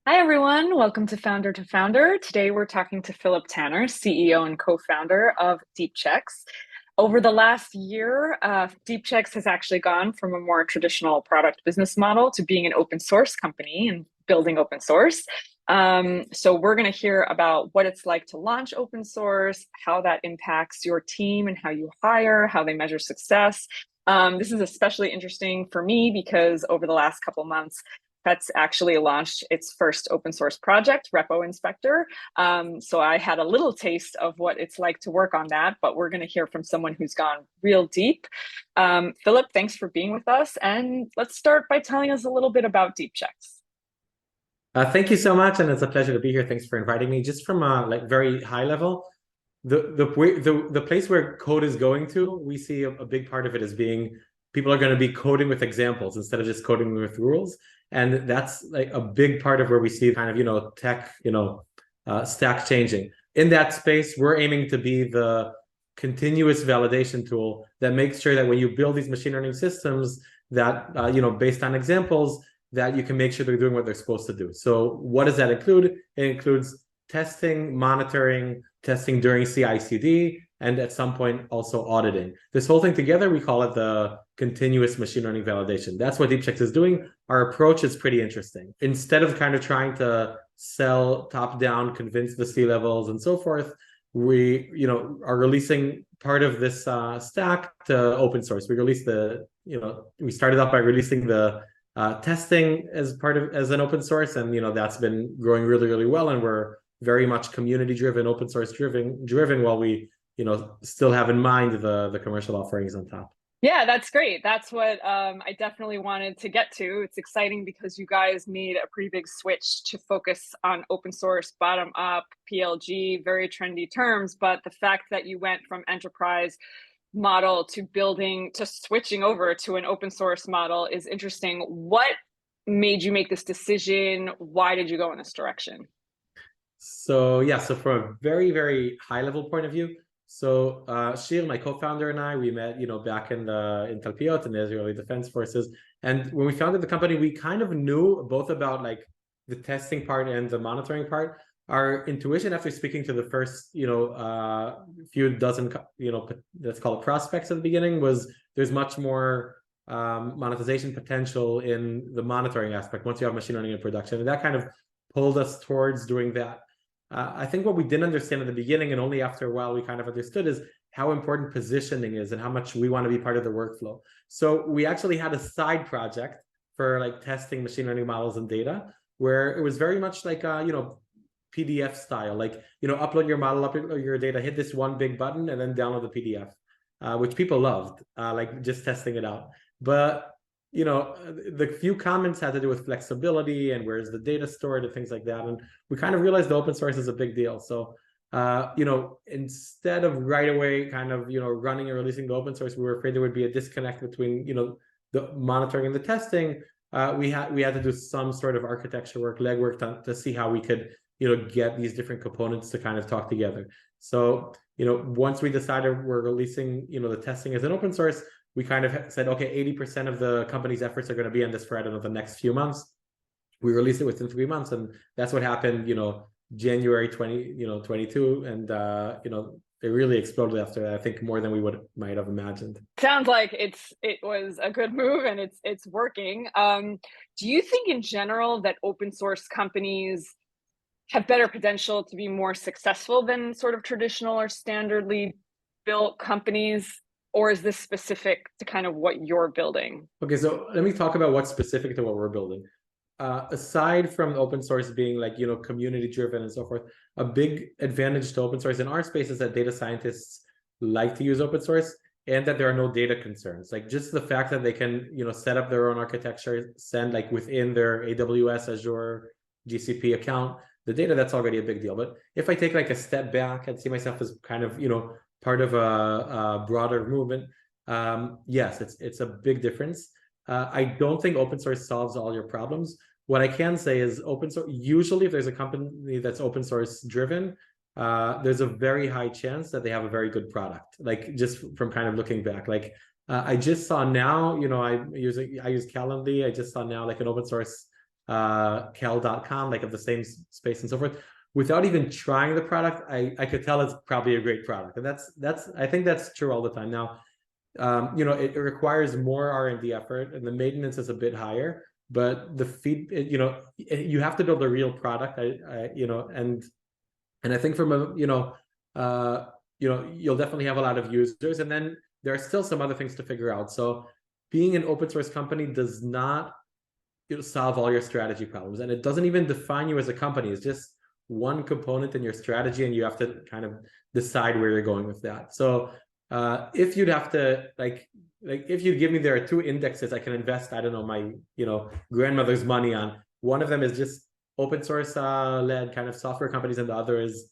Hi, everyone. Welcome to Founder2Founder. Today, we're talking to Philip Tannor, CEO and co-founder of Deepchecks. Over the last year, Deepchecks has actually gone from a more traditional product business model to being an open source company and building open source. So we're going to hear about what it's like to launch open source, how that impacts your team and how you hire, how they measure success. This is especially interesting for me because over the last couple months, Hetz actually launched its first open source project, Repo Inspector. So I had a little taste of what it's like to work on that, but we're going to hear from someone who's gone real deep. Philip, thanks for being with us. And let's start by telling us a little bit about Deepchecks. Thank you so much, and it's a pleasure to be here. Thanks for inviting me. Just from a very high level, the place where code is going to, we see a big part of it as being people are going to be coding with examples instead of just coding with rules, and that's like a big part of where we see kind of tech stack changing. In that space, we're aiming to be the continuous validation tool that makes sure that when you build these machine learning systems that based on examples that you can make sure they're doing what they're supposed to do. So what does that include? It includes testing, monitoring, testing during CI/CD, and at some point also auditing. This whole thing together, we call it the continuous machine learning validation. That's what Deepchecks is doing. Our approach is pretty interesting. Instead of kind of trying to sell top down, convince the C-levels and so forth, we are releasing part of this stack to open source. We started off by releasing the testing as an open source, and that's been growing really well, and we're very much community driven, open source driven while we still have in mind the commercial offerings on top. Yeah, that's great. That's what I definitely wanted to get to. It's exciting because you guys made a pretty big switch to focus on open source, bottom up, PLG, very trendy terms. But the fact that you went from enterprise model to switching over to an open source model is interesting. What made you make this decision? Why did you go in this direction? So from a very high level point of view, so Shir, my co-founder, and I, we met back in Talpiot in the Israeli Defense Forces, and when we founded the company, we kind of knew both about like the testing part and the monitoring part. Our intuition after speaking to the first few dozen let's call it prospects at the beginning was there's much more monetization potential in the monitoring aspect once you have machine learning in production, and that kind of pulled us towards doing that. I think what we didn't understand at the beginning, and only after a while we kind of understood, is how important positioning is and how much we want to be part of the workflow. So we actually had a side project for like testing machine learning models and data, where it was very much like PDF style, like upload your model, upload your data, hit this one big button, and then download the PDF, which people loved, like just testing it out. But the few comments had to do with flexibility and where's the data stored and things like that, and we kind of realized the open source is a big deal. So instead of right away kind of running and releasing the open source, we were afraid there would be a disconnect between the monitoring and the testing. We had to do some sort of architecture work, legwork to see how we could get these different components to kind of talk together. So once we decided we're releasing the testing as an open source, we kind of said, okay, 80% of the company's efforts are going to be on this for, I don't know, the next few months. We released it within 3 months, and that's what happened, January 2022, and it really exploded after that, I think more than we might have imagined. Sounds like it was a good move and it's working. Do you think in general that open source companies have better potential to be more successful than sort of traditional or standardly built companies? Or is this specific to kind of what you're building? Okay, so let me talk about what's specific to what we're building. Aside from open source being like, community driven and so forth, a big advantage to open source in our space is that data scientists like to use open source and that there are no data concerns. Like just the fact that they can, set up their own architecture, send like within their AWS, Azure, GCP account, the data, that's already a big deal. But if I take like a step back and see myself as kind of, part of a broader movement, yes, it's a big difference. I don't think open source solves all your problems. What I can say is open source, usually if there's a company that's open source driven, there's a very high chance that they have a very good product. Like just from kind of looking back, like I just saw now, I use Calendly. I just saw now like an open source kel.com, like of the same space and so forth, without even trying the product, I could tell it's probably a great product. And that's I think that's true all the time. Now, it requires more R&D effort, and the maintenance is a bit higher, but the you have to build a real product. And I think from you'll definitely have a lot of users, and then there are still some other things to figure out. So being an open source company does not solve all your strategy problems, and it doesn't even define you as a company. It's just one component in your strategy, and you have to kind of decide where you're going with that. So if you'd have to like if you give me, there are two indexes I can invest, I don't know, my grandmother's money on. One of them is just open source led kind of software companies, and the other is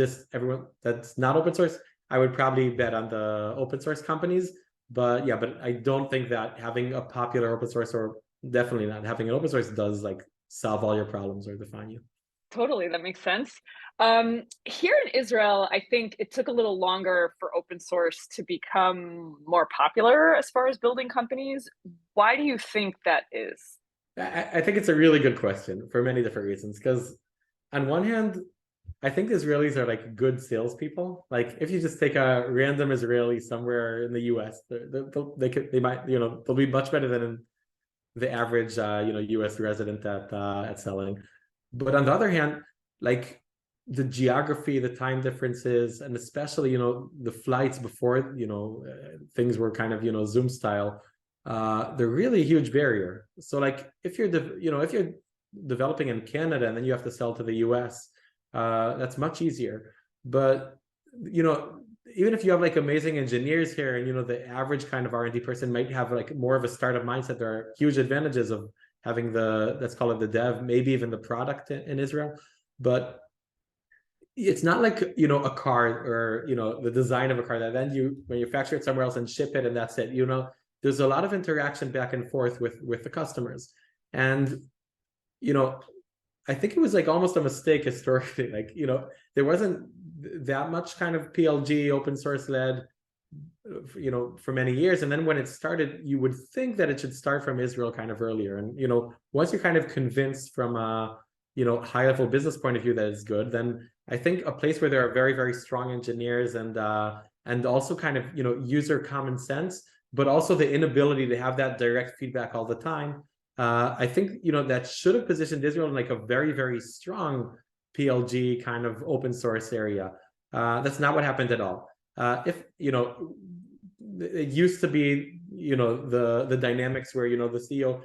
just everyone that's not open source. I would probably bet on the open source companies. But yeah, but I don't think that having a popular open source, or definitely not having an open source, does like solve all your problems or define you. Totally, that makes sense. Here in Israel, I think it took a little longer for open source to become more popular as far as building companies. Why do you think that is? I think it's a really good question for many different reasons. Because on one hand, I think Israelis are like good salespeople. Like if you just take a random Israeli somewhere in the US, they might, they'll be much better than the average US resident at selling. But on the other hand, like the geography, the time differences, and especially the flights before things were kind of Zoom style, they're really a huge barrier. So like if you're developing in Canada and then you have to sell to the US, that's much easier. But even if you have like amazing engineers here, and the average kind of R&D person might have like more of a startup mindset, there are huge advantages of having let's call it the dev, maybe even the product in Israel. But it's not like a car, or the design of a car that then you manufacture it somewhere else and ship it and that's it. There's a lot of interaction back and forth with the customers. And I think it was like almost a mistake historically. Like, there wasn't that much kind of PLG open source led, for many years. And then when it started, you would think that it should start from Israel kind of earlier. And, once you're kind of convinced from a, high level business point of view that it's good, then I think a place where there are very, very strong engineers and also kind of, user common sense, but also the inability to have that direct feedback all the time. I think, that should have positioned Israel in like a very, very strong PLG kind of open source area. That's not what happened at all. If, it used to be, the dynamics where, the CEO,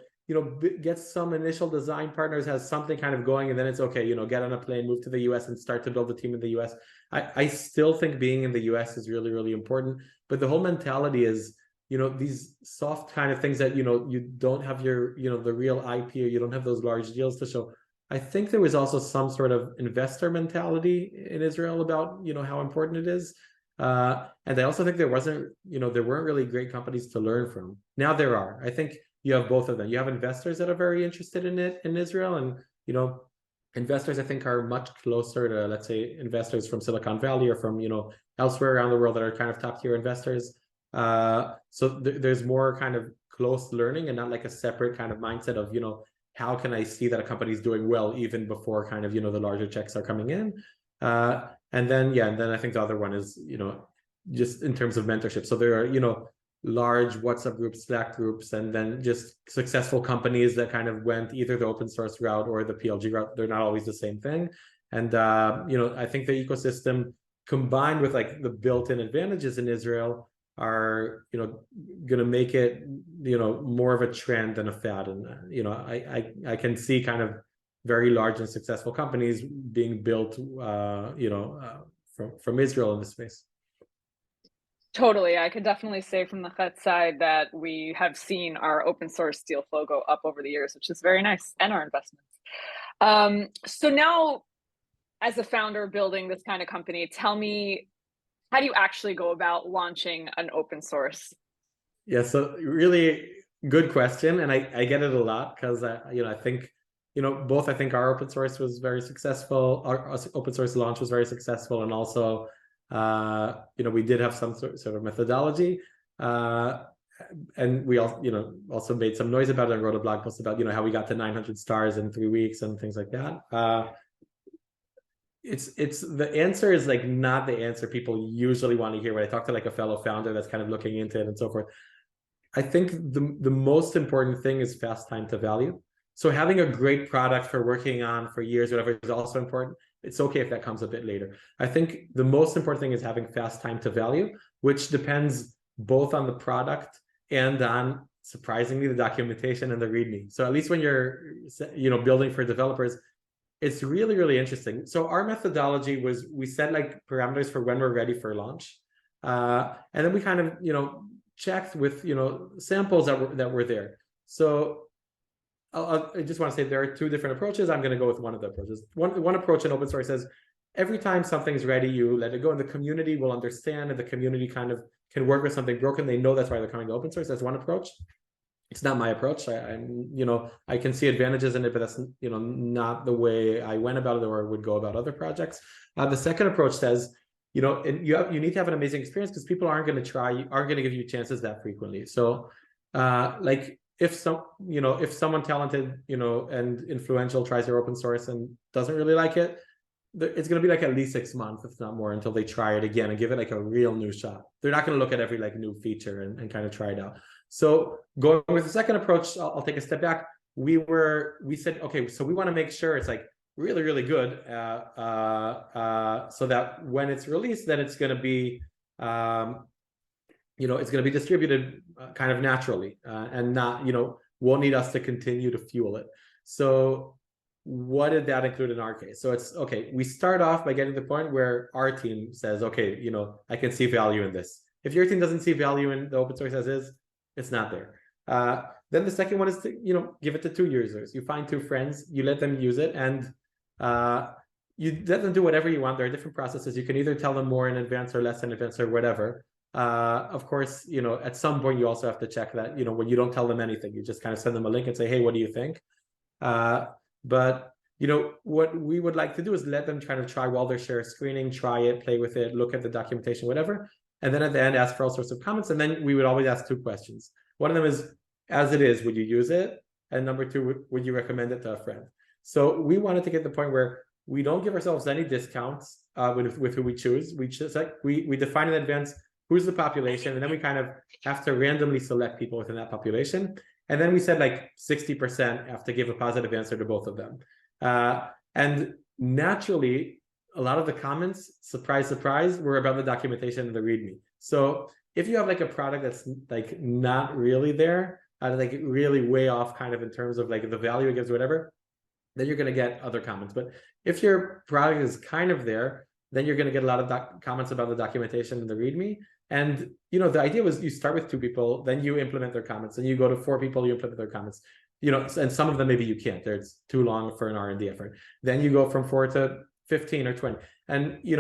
gets some initial design partners, has something kind of going, and then it's okay, get on a plane, move to the US and start to build a team in the US. I still think being in the US is really, really important. But the whole mentality is, these soft kind of things that, you don't have your, the real IP, or you don't have those large deals to show. I think there was also some sort of investor mentality in Israel about, how important it is. And I also think there weren't really great companies to learn from. Now there are. I think you have both of them. You have investors that are very interested in it in Israel, and investors I think are much closer to, let's say, investors from Silicon Valley or from elsewhere around the world that are kind of top tier investors. So there's more kind of close learning, and not like a separate kind of mindset of how can I see that a company is doing well even before kind of the larger checks are coming in. And then I think the other one is just in terms of mentorship. So there are large WhatsApp groups, Slack groups, and then just successful companies that kind of went either the open source route or the PLG route. They're not always the same thing. And I think the ecosystem combined with like the built-in advantages in Israel are going to make it more of a trend than a fad. And I can see kind of very large and successful companies being built from Israel in this space. Totally. I could definitely say from the Hetz side that we have seen our open source deal flow go up over the years, which is very nice, and our investments. So now, as a founder building this kind of company, tell me, how do you actually go about launching an open source? Yeah, so really good question. And I get it a lot because, I think, both I think our open source was very successful. Our open source launch was very successful. And also, we did have some sort of methodology. and we also, also made some noise about it and wrote a blog post about, how we got to 900 stars in 3 weeks and things like that. It's the answer is like not the answer people usually want to hear. When I talk to like a fellow founder that's kind of looking into it and so forth, I think the most important thing is fast time to value. So having a great product for working on for years, whatever, is also important. It's okay if that comes a bit later. I think the most important thing is having fast time to value, which depends both on the product and on, surprisingly, the documentation and the README. So at least when you're, building for developers, it's really, really interesting. So our methodology was, we set like parameters for when we're ready for launch. And then we kind of, checked with, samples that were there. So I just want to say there are two different approaches. I'm going to go with one of the approaches. One approach in open source says, every time something's ready, you let it go, and the community will understand, and the community kind of can work with something broken. They know that's why they're coming to open source. That's one approach. It's not my approach. I can see advantages in it, but that's, not the way I went about it or would go about other projects. The second approach says, you need to have an amazing experience, because people aren't going to give you chances that frequently. So, like, if someone talented, and influential tries your open source and doesn't really like it, it's going to be like at least 6 months, if not more, until they try it again and give it like a real new shot. They're not going to look at every like new feature and kind of try it out. So going with the second approach, I'll take a step back. We said, okay, so we want to make sure it's like really, really good, so that when it's released, then it's going to be, it's going to be distributed kind of naturally, and not, won't need us to continue to fuel it. So what did that include in our case? So it's, okay, we start off by getting to the point where our team says, okay, I can see value in this. If your team doesn't see value in the open source as is, it's not there. Then the second one is to, give it to 2 users. You find 2 friends, you let them use it, and you let them do whatever you want. There are different processes. You can either tell them more in advance or less in advance or whatever. Of course, at some point you also have to check that, when you don't tell them anything, you just kind of send them a link and say, hey, what do you think? But what we would like to do is let them kind of try while they're share screening, try it, play with it, look at the documentation, whatever. And then at the end, ask for all sorts of comments. And then we would always ask 2 questions. One of them is, as it is, would you use it? And number 2, would you recommend it to a friend? So we wanted to get to the point where we don't give ourselves any discounts with who we choose. We just we define in advance who's the population, and then we kind of have to randomly select people within that population. And then we said like 60% have to give a positive answer to both of them. And naturally, a lot of the comments, surprise, surprise, were about the documentation and the README. So if you have like a product that's like not really there, like really way off kind of in terms of like the value it gives, whatever, then you're going to get other comments. But if your product is kind of there, then you're going to get a lot of comments about the documentation and the README. And, the idea was you start with 2 people, then you implement their comments, and you go to 4 people, you implement their comments, and some of them maybe you can't, it's too long for an R&D effort. Then you go from 4 to 15 or 20. And, you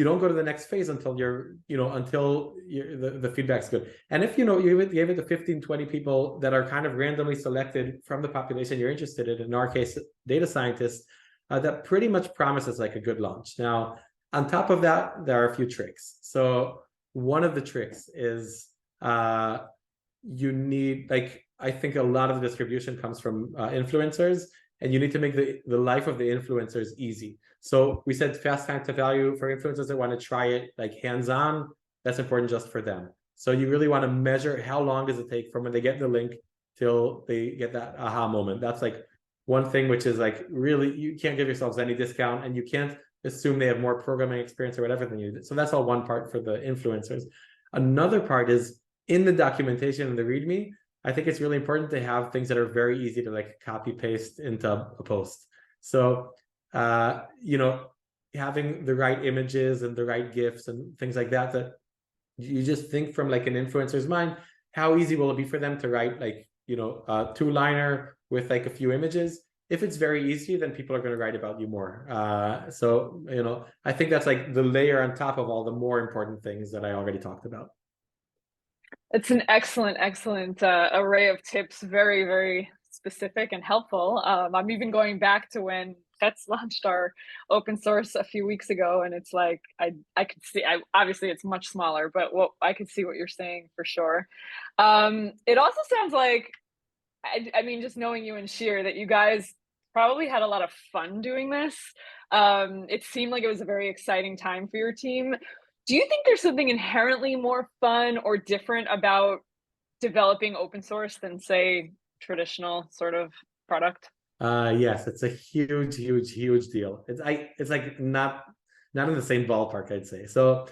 don't go to the next phase until the feedback's good. And if, you gave it to 15, 20 people that are kind of randomly selected from the population you're interested in our case, data scientists, that pretty much promises like a good launch. Now, on top of that, there are a few tricks. So one of the tricks is you need, like, I think a lot of the distribution comes from influencers, and you need to make the life of the influencers easy. So we said fast time to value for influencers that want to try it like hands-on. That's important just for them. So you really want to measure how long does it take from when they get the link till they get that aha moment. That's like one thing, which is like really, you can't give yourselves any discount, and you can't assume they have more programming experience or whatever than you do. So that's all one part for the influencers. Another part is in the documentation and the README. I think it's really important to have things that are very easy to like copy paste into a post. So, having the right images and the right GIFs and things like that, that you just think from like an influencer's mind, how easy will it be for them to write like, a 2-liner with like a few images? If it's very easy, then people are going to write about you more. So, I think that's like the layer on top of all the more important things that I already talked about. It's an excellent array of tips, very, very specific and helpful. I'm even going back to when Hetz launched our open source a few weeks ago, and it's like I could see. Obviously, it's much smaller, but I could see what you're saying for sure. It also sounds like, I mean, just knowing you and Sheer, that you guys probably had a lot of fun doing this. It seemed like it was a very exciting time for your team. Do you think there's something inherently more fun or different about developing open source than, say, traditional sort of product? Yes, it's a huge deal. It's like not in the same ballpark, I'd say. So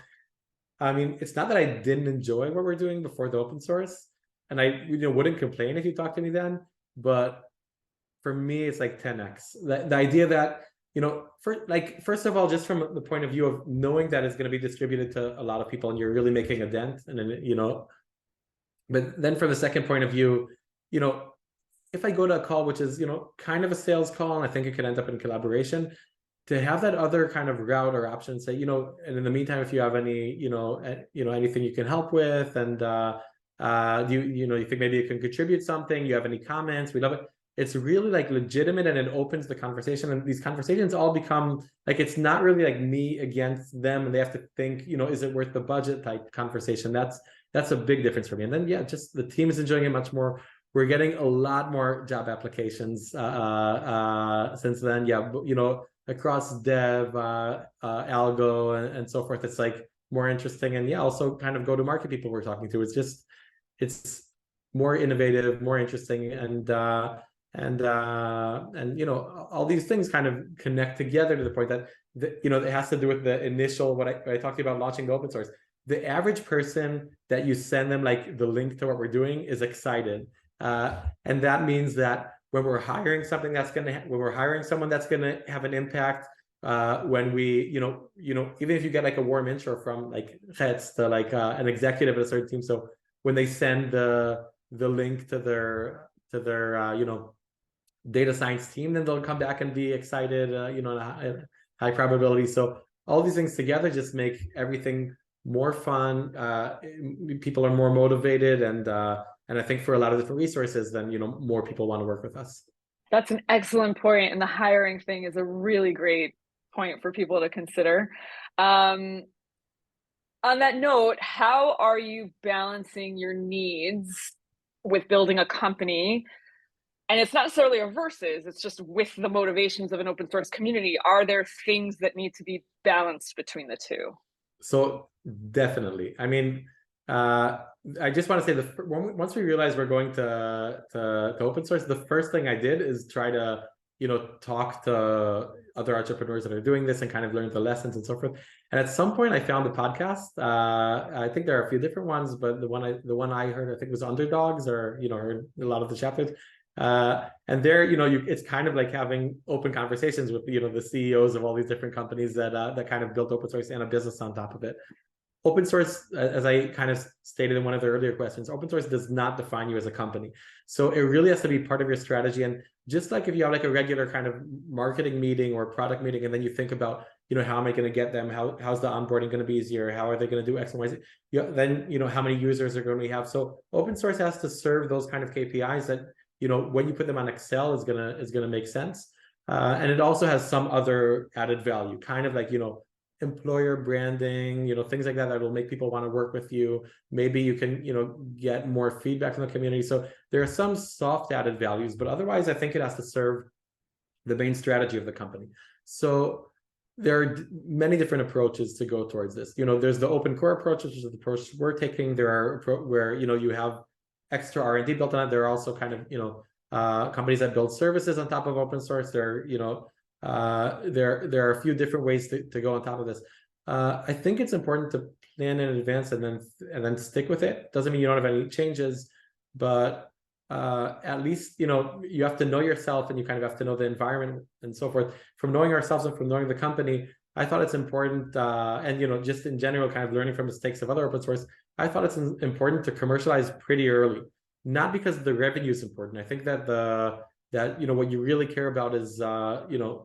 I mean, it's not that I didn't enjoy what we're doing before the open source, and I wouldn't complain if you talked to me then, but for me it's like 10x. The idea that, first of all, just from the point of view of knowing that it's going to be distributed to a lot of people and you're really making a dent, and then but then from the second point of view, if I go to a call which is kind of a sales call, and I think it could end up in collaboration, to have that other kind of route or option, say, and in the meantime, if you have any, anything you can help with, and you think maybe you can contribute something, you have any comments, we love it. It's really like legitimate, and it opens the conversation, and these conversations all become like, it's not really like me against them and they have to think, is it worth the budget type conversation. That's a big difference for me. And then, yeah, just the team is enjoying it much more. We're getting a lot more job applications since then. Yeah, across dev, algo, and so forth. It's like more interesting, and yeah, also kind of go-to-market people we're talking to. It's more innovative, more interesting, and all these things kind of connect together to the point that it has to do with the initial what I talked to you about launching the open source. The average person that you send them like the link to what we're doing is excited, and that means that when we're hiring someone that's going to have an impact, when we even if you get like a warm intro from like Hetz to like an executive at a certain team, so when they send the link to their data science team, then they'll come back and be excited, high probability. So all these things together just make everything more fun. People are more motivated, and I think for a lot of different resources, then more people want to work with us. That's an excellent point, and the hiring thing is a really great point for people to consider. On that note, how are you balancing your needs with building a company? And it's not necessarily a versus, it's just with the motivations of an open source community. Are there things that need to be balanced between the two? So definitely. I mean, I just want to say once we realized we're going to open source, the first thing I did is try to talk to other entrepreneurs that are doing this and kind of learn the lessons and so forth. And at some point, I found a podcast. I think there are a few different ones, but the one I heard, I think, was Underdogs, or heard a lot of the chapters. And there, it's kind of like having open conversations with the CEOs of all these different companies that kind of built open source and a business on top of it. Open source, as I kind of stated in one of the earlier questions, open source does not define you as a company. So it really has to be part of your strategy. And just like if you have like a regular kind of marketing meeting or product meeting, and then you think about, how am I going to get them? How's the onboarding going to be easier? How are they going to do X and Y, Z? Then, how many users are going to have? So open source has to serve those kind of KPIs that, when you put them on Excel is gonna make sense. And it also has some other added value, kind of like, employer branding, things like that will make people want to work with you. Maybe you can, get more feedback from the community. So there are some soft added values, but otherwise I think it has to serve the main strategy of the company. So there are many different approaches to go towards this. There's the open core approach, which is the approach we're taking. There are where, you have extra R&D built on it. There are also kind of, companies that build services on top of open source. There are a few different ways to go on top of this. I think it's important to plan in advance and then stick with it. Doesn't mean you don't have any changes, but at least you have to know yourself, and you kind of have to know the environment and so forth. From knowing ourselves and from knowing the company, I thought it's important, and just in general, kind of learning from mistakes of other open source, I thought it's important to commercialize pretty early. Not because the revenue is important. I think that what you really care about is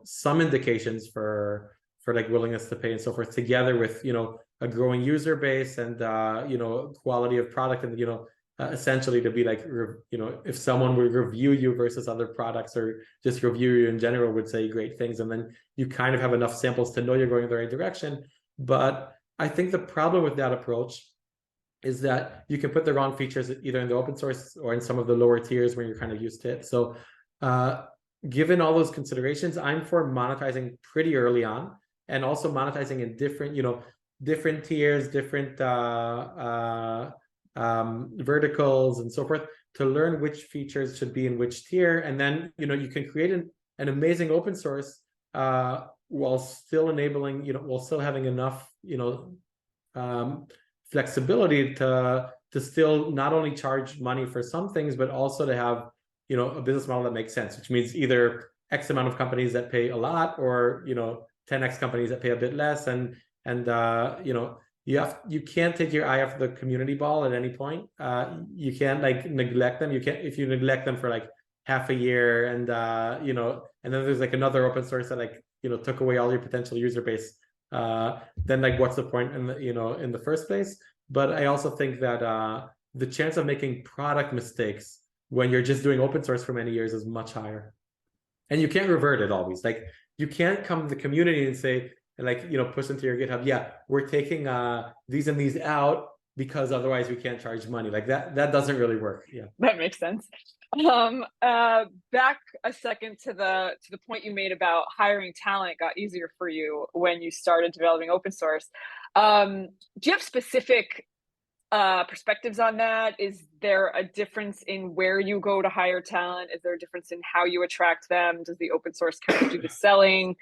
some indications for like willingness to pay and so forth, together with a growing user base and quality of product, and essentially to be like, if someone would review you versus other products or just review you in general would say great things. And then you kind of have enough samples to know you're going in the right direction. But I think the problem with that approach is that you can put the wrong features either in the open source or in some of the lower tiers where you're kind of used to it. So given all those considerations, I'm for monetizing pretty early on and also monetizing in different tiers, different verticals and so forth to learn which features should be in which tier. And then, you can create an amazing open source while still enabling, while still having enough, flexibility to still not only charge money for some things, but also to have, a business model that makes sense, which means either X amount of companies that pay a lot or, 10X companies that pay a bit less. And you can't take your eye off the community ball at any point. You can't neglect them. If you neglect them for half a year and and then there's another open source that took away all your potential user base, then what's the point in the first place? But I also think that the chance of making product mistakes when you're just doing open source for many years is much higher. And you can't revert it always. You can't come to the community and say, push into your GitHub, yeah, we're taking these and these out because otherwise we can't charge money. That doesn't really work. Yeah, that makes sense. Back a second to the point you made about hiring talent got easier for you when you started developing open source. Do you have specific perspectives on that? Is there a difference in where you go to hire talent? Is there a difference in how you attract them? Does the open source kind of do the selling?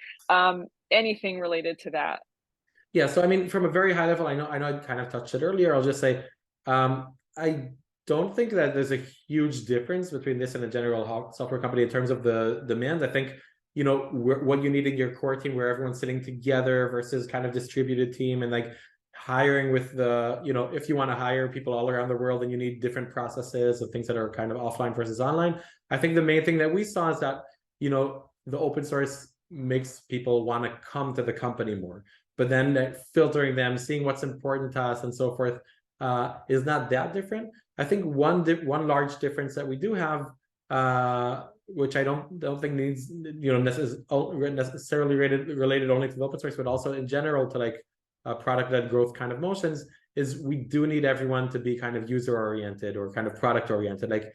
Anything related to that? Yeah, so I mean, from a very high level, I know I kind of touched it earlier. I'll just say, I don't think that there's a huge difference between this and a general software company in terms of the demand. I think, what you need in your core team where everyone's sitting together versus kind of distributed team and hiring with the, if you want to hire people all around the world and you need different processes of things that are kind of offline versus online. I think the main thing that we saw is that, the open source makes people want to come to the company more, but then filtering them, seeing what's important to us and so forth, is not that different. I think one large difference that we do have, which I don't think needs necessarily related only to the open source, but also in general to product-led growth kind of motions, is we do need everyone to be kind of user-oriented or kind of product-oriented.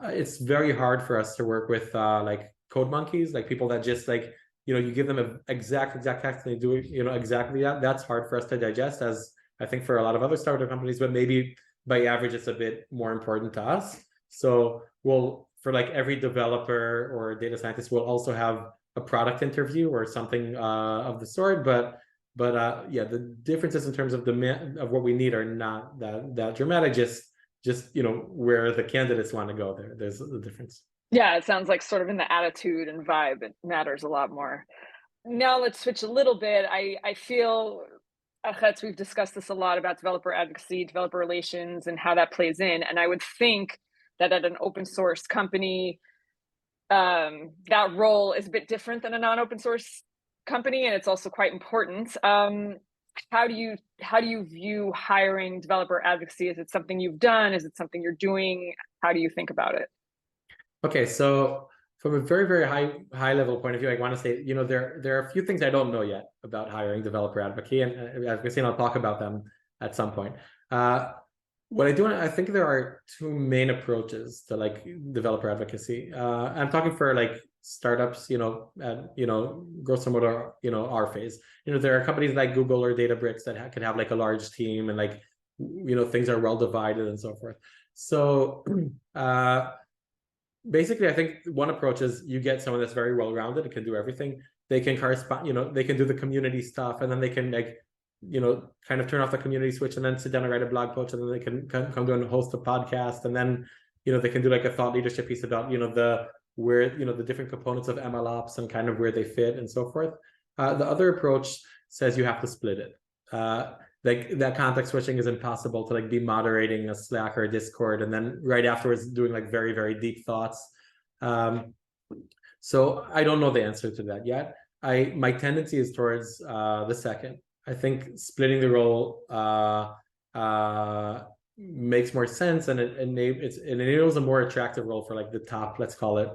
It's very hard for us to work with code monkeys, people that just you give them an exact text and they do exactly that. That's hard for us to digest, as I think for a lot of other startup companies, but maybe by average it's a bit more important to us. So for every developer or data scientist, we'll also have a product interview or something of the sort. But yeah, the differences in terms of demand of what we need are not that dramatic. Just where the candidates want to go, there's a difference. Yeah, it sounds like sort of in the attitude and vibe, it matters a lot more. Now let's switch a little bit. I feel, Hetz, we've discussed this a lot about developer advocacy, developer relations, and how that plays in. And I would think that at an open source company, that role is a bit different than a non-open source company, and it's also quite important. How do you view hiring developer advocacy? Is it something you've done? Is it something you're doing? How do you think about it? Okay, so from a very, very high level point of view, I want to say, there are a few things I don't know yet about hiring developer advocacy, and I'll talk about them at some point. What I do, I think there are two main approaches to developer advocacy. I'm talking for startups, at grosso modo, our phase. There are companies like Google or Databricks that can have a large team and things are well divided and so forth. So basically, I think one approach is you get someone that's very well-rounded and can do everything. They can correspond, they can do the community stuff, and then they can kind of turn off the community switch and then sit down and write a blog post, and then they can come to and host a podcast, and then they can do a thought leadership piece about the different components of MLOps and kind of where they fit and so forth. The other approach says you have to split it. That context switching is impossible to be moderating a Slack or a Discord and then right afterwards doing very, very deep thoughts. So I don't know the answer to that yet. My tendency is towards the second. I think splitting the role makes more sense, and it enables a more attractive role for like the top, let's call it,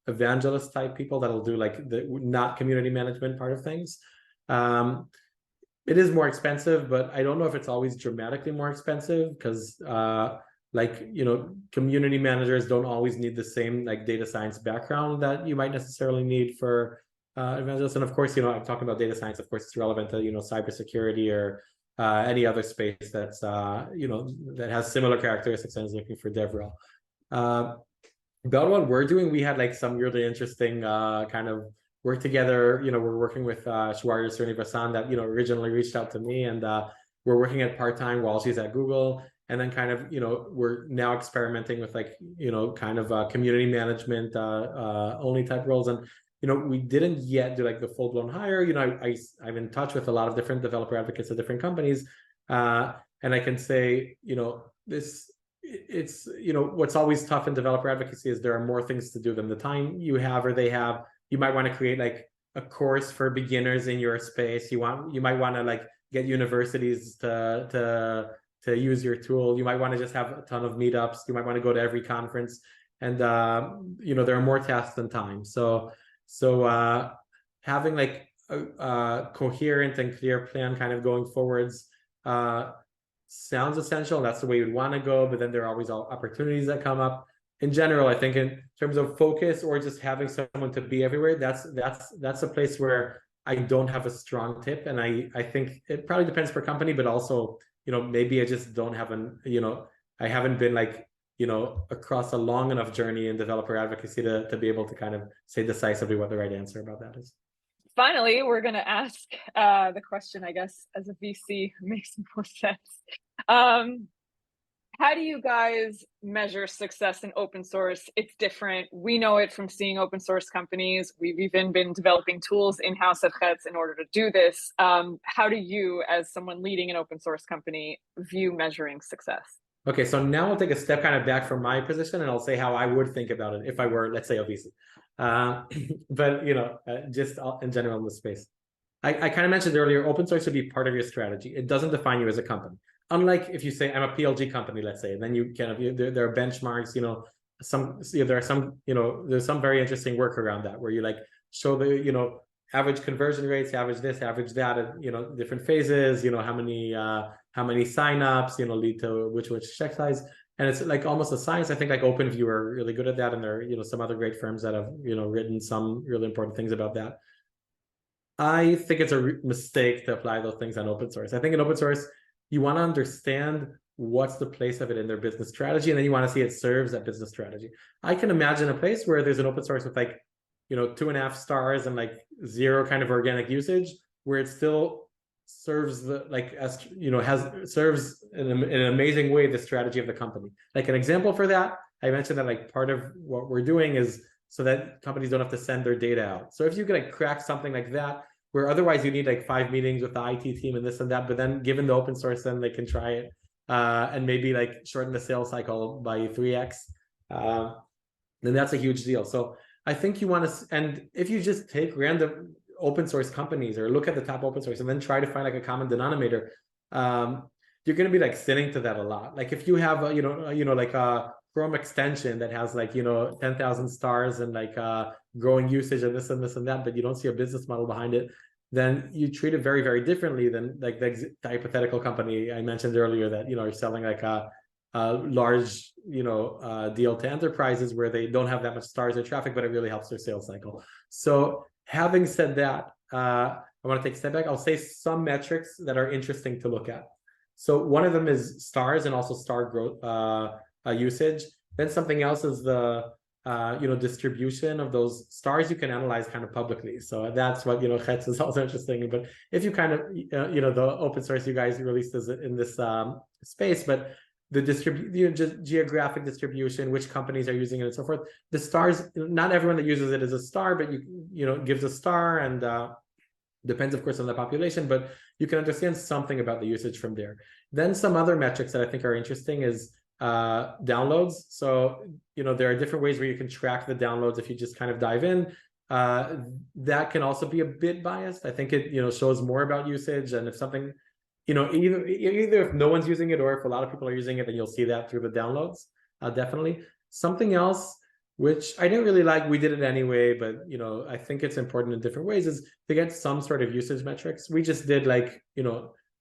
evangelist type people that'll do like the not community management part of things. It is more expensive, but I don't know if it's always dramatically more expensive, because like, you know, community managers don't always need the same like data science background that you might necessarily need for evangelists. And of course, you know, I'm talking about data science. Of course, it's relevant to, you know, cybersecurity or any other space that's you know, that has similar characteristics and is looking for DevRel. About what we're doing, we had like some really interesting kind of work together. You know, we're working with Shwarya Srinivasan that, you know, originally reached out to me, and we're working at part-time while she's at Google. And then kind of, you know, we're now experimenting with like, you know, kind of community management only type roles. And, you know, we didn't yet do like the full-blown hire. You know, I'm in touch with a lot of different developer advocates at different companies. And I can say, you know, it's, you know, what's always tough in developer advocacy is there are more things to do than the time you have or they have. You might want to create like a course for beginners in your space. You might want to like get universities to use your tool. You might want to just have a ton of meetups. You might want to go to every conference, and you know, there are more tasks than time. So having like a coherent and clear plan kind of going forwards sounds essential. That's the way you'd want to go, but then there are always opportunities that come up. In general, I think in terms of focus or just having someone to be everywhere, that's a place where I don't have a strong tip. And I think it probably depends per company, but also, you know, maybe I just don't have you know, I haven't been like, you know, across a long enough journey in developer advocacy to be able to kind of say decisively what the right answer about that is. Finally, we're going to ask the question, I guess, as a VC makes more sense. How do you guys measure success in open source? It's different. We know it from seeing open source companies. We've even been developing tools in-house at Hetz in order to do this. How do you, as someone leading an open source company, view measuring success? Okay, so now I'll take a step kind of back from my position, and I'll say how I would think about it if I were, let's say, a VC. But, you know, just in general in the space. I kind of mentioned earlier, open source should be part of your strategy. It doesn't define you as a company. Unlike if you say, I'm a PLG company, let's say, and then you kind of, there are benchmarks, you know, there are some, you know, there's some very interesting work around that where you like show the, you know, average conversion rates, average this, average that, and, you know, different phases, you know, how many signups, you know, lead to which check size. And it's like almost a science. I think like OpenView are really good at that. And there are, you know, some other great firms that have, you know, written some really important things about that. I think it's a mistake to apply those things on open source. I think in open source, you want to understand what's the place of it in their business strategy, and then you want to see it serves that business strategy. I can imagine a place where there's an open source with like, you know, 2.5 stars and like 0 kind of organic usage, where it still serves the, like, as you know, serves in an amazing way the strategy of the company. Like an example for that, I mentioned that like part of what we're doing is so that companies don't have to send their data out. So if you could like crack something like that, where otherwise you need like 5 meetings with the IT team and this and that, but then given the open source, then they can try it and maybe like shorten the sales cycle by 3x, then that's a huge deal. So I think you want to, and if you just take random open source companies or look at the top open source and then try to find like a common denominator, you're going to be like sitting to that a lot. Like if you have a, you know, like a Chrome extension that has like, you know, 10,000 stars and like growing usage and this and this and that, but you don't see a business model behind it, then you treat it very, very differently than like the hypothetical company I mentioned earlier that, you know, are selling like a large, you know, deal to enterprises where they don't have that much stars or traffic, but it really helps their sales cycle. So having said that, I want to take a step back. I'll say some metrics that are interesting to look at. So one of them is stars and also star growth usage. Then something else is the you know, distribution of those stars. You can analyze kind of publicly. So that's what, you know, Hetz is also interesting. But if you kind of you know, the open source you guys released is in this space, but the geographic distribution, which companies are using it and so forth. The stars, not everyone that uses it is a star, but you know, gives a star, and depends of course on the population, but you can understand something about the usage from there. Then some other metrics that I think are interesting is downloads. So, you know, there are different ways where you can track the downloads if you just kind of dive in. That can also be a bit biased. I think it, you know, shows more about usage, and if something, either if no one's using it or if a lot of people are using it, then you'll see that through the downloads. Definitely. Something else which I didn't really like, we did it anyway, but I think it's important in different ways, is to get some sort of usage metrics. We just did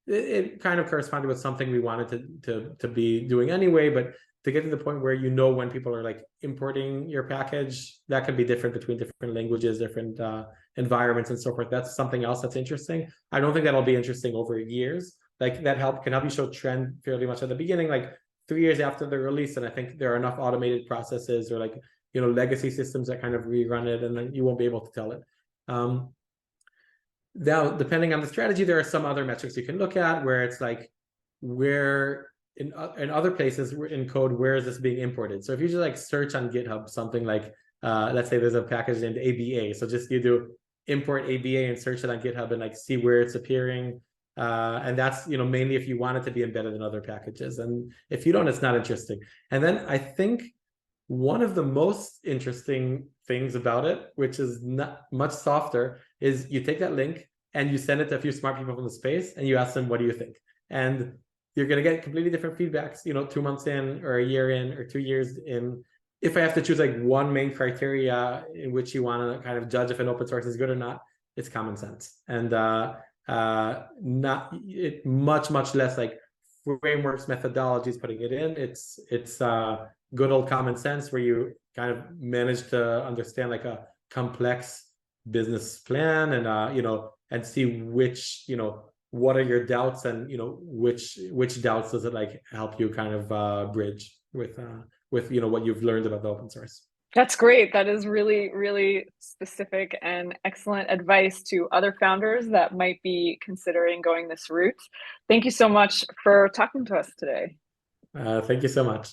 it kind of corresponded with something we wanted to be doing anyway, but to get to the point where when people are importing your package, that could be different between different languages, different environments and so forth. That's something else that's interesting. I don't think that'll be interesting over years. That can help you show trend fairly much at the beginning, 3 years after the release. And I think there are enough automated processes or legacy systems that kind of rerun it, and then you won't be able to tell it. Now, depending on the strategy, there are some other metrics you can look at where it's where in other places in code, where is this being imported? So if you just search on GitHub something let's say there's a package named ABA, so just you do import ABA and search it on GitHub and see where it's appearing. And that's mainly if you want it to be embedded in other packages. And if you don't, it's not interesting. And then I think one of the most interesting things about it, which is not much softer, is you take that link and you send it to a few smart people from the space and you ask them, what do you think? And you're going to get completely different feedbacks, 2 months in or a year in or 2 years in. If I have to choose one main criteria in which you want to kind of judge if an open source is good or not, it's common sense. And much less frameworks, methodologies, putting it in. It's good old common sense where you kind of manage to understand a complex business plan and and see which what are your doubts and which doubts does it help you kind of bridge with what you've learned about the open source. That's great. That is really, really specific and excellent advice to other founders that might be considering going this route. Thank you so much for talking to us today. Thank you so much.